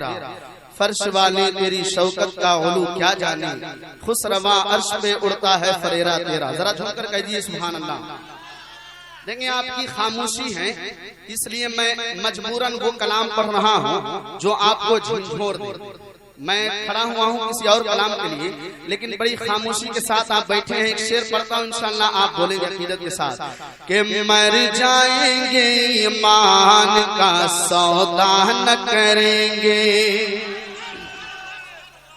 تیرا، فرش والی تیری شوکت کا علو کیا جانے، خسرواں عرش پہ اڑتا ہے فریرہ تیرا. ذرا جھوم کر کہہ دیئے سبحان اللہ. دیکھیں آپ کی خاموشی ہے اس لیے میں مجبوراً وہ کلام پڑھ رہا ہوں جو آپ کو جھنجھوڑ دے. میں کھڑا ہوا ہوں کسی اور کلام کے لیے، لیکن بڑی خاموشی کے ساتھ آپ بیٹھے ہیں. ایک شعر پڑھتا ہوں انشاءاللہ آپ بولیں گے عقیدت کے ساتھ کہ مر جائیں گے ایمان کا سودا نہ کریں گے.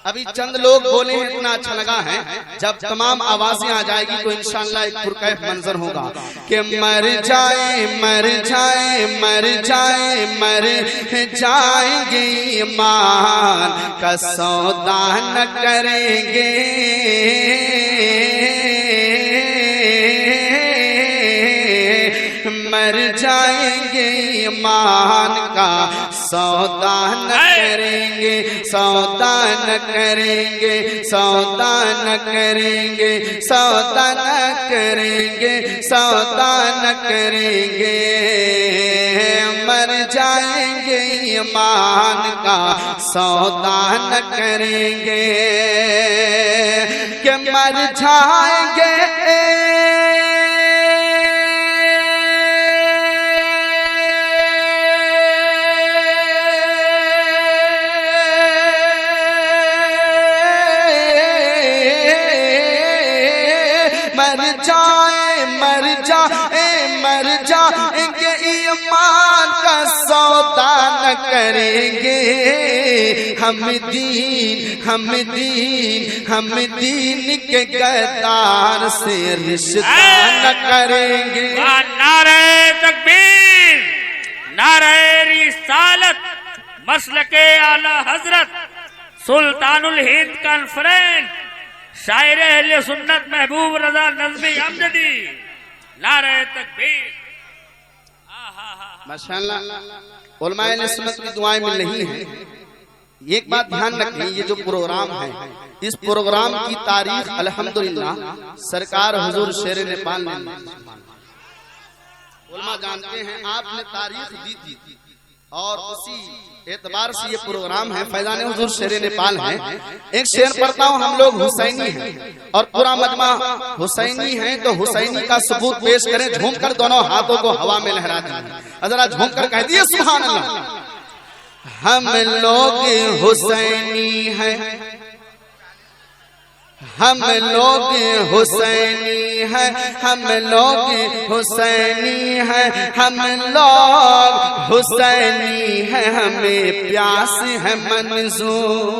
ابھی چند لوگ بولے ہیں اتنا اچھا لگا ہے. جب تمام آوازیں آ جائے گی تو انشاءاللہ ایک پرکیف منظر ہوگا کہ مر جائیں مر جائیں مر جائیں مر جائیں گے ایمان کا سودا نہ کریں گے. مر جائیں گے ایمان کا سودا نہ کریں گے، سودا نہ کریں گے، سودا نہ کریں گے، سودا نہ کریں گے، سودا نہ کریں گے. مر جائیں گے ایمان کا سودا نہ کریں گے کہ مر جائیں گے. مر جائیں گے ایمان کا سودا نہ کریں گے. ہم دین کے غدار سے رشتہ نہ کریں گے. نعرہ تکبیر، نعرہ رسالت، مسلک اعلی حضرت سلطان الہند کانفرنس، شاعر اہل سنت محبوب رضا نظمی امجدی. نعرہ تکبیر. ماشاءاللہ علماء اہل سنت کی دعائیں مل رہی ہیں. ایک بات دھیان رکھیں، یہ جو پروگرام ہے اس پروگرام کی تاریخ الحمدللہ سرکار حضور شیر نیپال نے، علماء جانتے ہیں آپ نے تاریخ دی تھی اور اسی اعتبار سے یہ پروگرام ہے. فیضان حضور شیر نیپال ہے. ایک شعر پڑھتا ہوں. ہم لوگ حسینی ہیں اور پورا مجمع حسینی ہیں تو حسینی کا ثبوت پیش کریں. جھوم کر دونوں ہاتھوں کو ہوا میں لہرا دیں. ذرا جھوم کر کہہ دیے سبحان اللہ. ہم لوگ حسینی ہیں، ہم لوگ حسینی ہیں، ہم لوگ حسینی ہیں، ہم لوگ حسینی ہیں. ہمیں پیاس ہے منظور،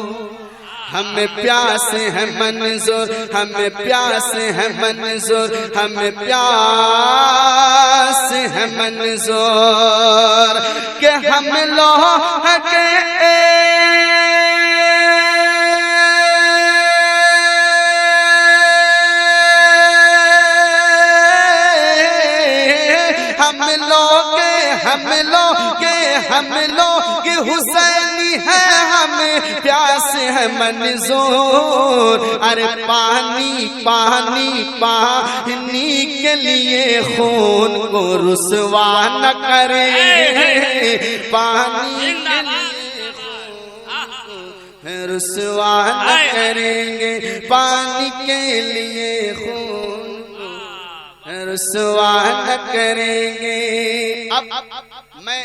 ہمیں پیاس ہے منظور، ہمیں پیاس ہے منظور، ہمیں پیاس ہے منظور کہ ہم لوگ کے ہم لوگ حسینی ہیں، ہمیں پیاس ہے منظور. ارے پانی پانی پانی کے لیے خون کو رسوا نہ کریں گے. پانی کے لیے خون رسوا نہ کریں گے، پانی کے لیے خون رسوا نہ کریں گے. اب میں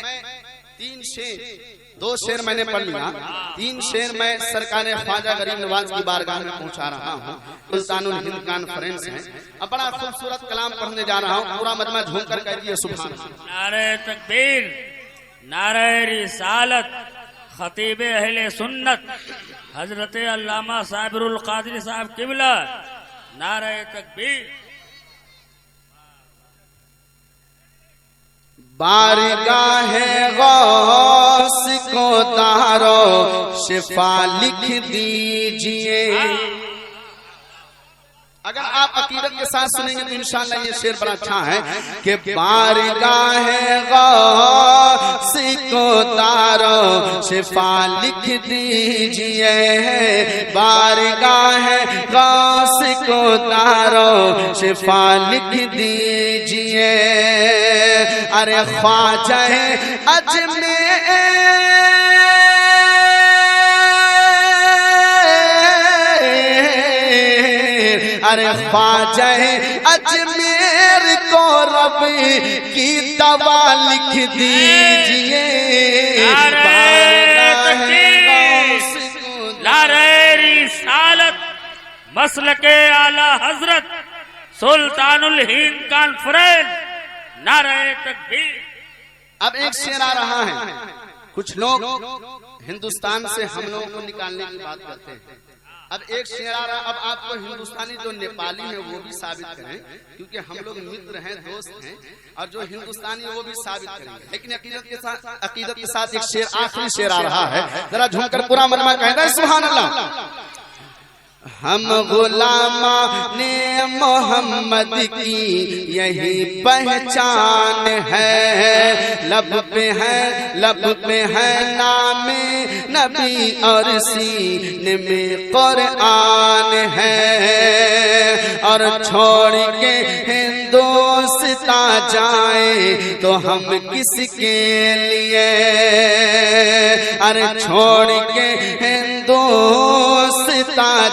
دو شعر میں نے پڑھ لیا. 3 شعر میں سرکار خواجہ غریب نواز کی بارگاہ میں پہنچا رہا ہوں. سلطان الہند کانفرنس ہے. اب بڑا خوبصورت کلام پڑھنے جا رہا ہوں. پورا مجمع جھوم کر کہہ دیے سبحان اللہ. نعرہ تکبیر، نعرہ رسالت، خطیب اہل سنت حضرت علامہ صابر القادری صاحب قبلہ. نعرہ تکبیر. بارگاہ غوث کو دارو شفا لکھ دیجئے. اگر آپ عقیدت کے ساتھ سنیں گے تو انشاءاللہ یہ شعر بڑا اچھا ہے کہ بارگاہ غوث کو دارو شفا لکھ دیجئے. بارگاہ غوث کو دارو شفا لکھ دیجئے. ارے خواجہ اجمیر ارے خواجہ اجمیر کو رب کی دوا لکھ دیجئے نعرہ رسالت مسلک اعلی حضرت سلطان الہند کانفرنس نعرہ تکبیر۔ اب ایک شعر آ رہا ہے، کچھ لوگ ہندوستان سے ہم لوگوں کو نکالنے کی بات کرتے ہیں، اب ایک شعر آ رہا ہے، اب آپ کو ہندوستانی جو نیپالی ہے وہ بھی ثابت کریں، کیونکہ ہم لوگ متر ہیں، دوست ہیں، اور جو ہندوستانی وہ بھی ثابت کریں گے، لیکن عقیدت کے ساتھ ایک شعر، آخری شعر آ رہا ہے، ذرا جھوم کر پورا منما کہنا ہے سبحان اللہ۔ ہم غلامان محمد کی یہی پہچان ہے، لب پہ ہے نام نبی اور سینے میں قرآن ہے، اور چھوڑ کے ہندوستان جائیں تو ہم کس کے لیے، ارے چھوڑ کے ہندوستان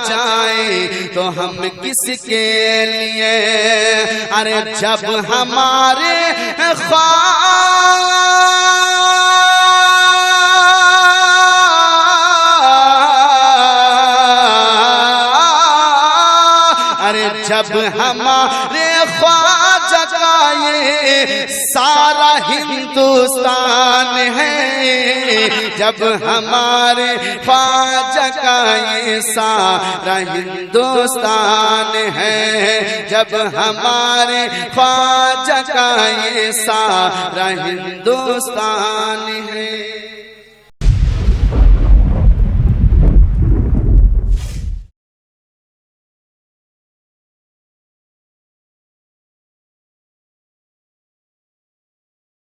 جائیں تو ہم کس کے لیے، ارے جب ہمارے جب ہمارے خواجہ کا یہ سارا ہندوستان ہے، جب ہمارے خواجہ کا یہ سارا ہندوستان ہے، جب ہمارے خواجہ کا یہ سارا ہندوستان ہے۔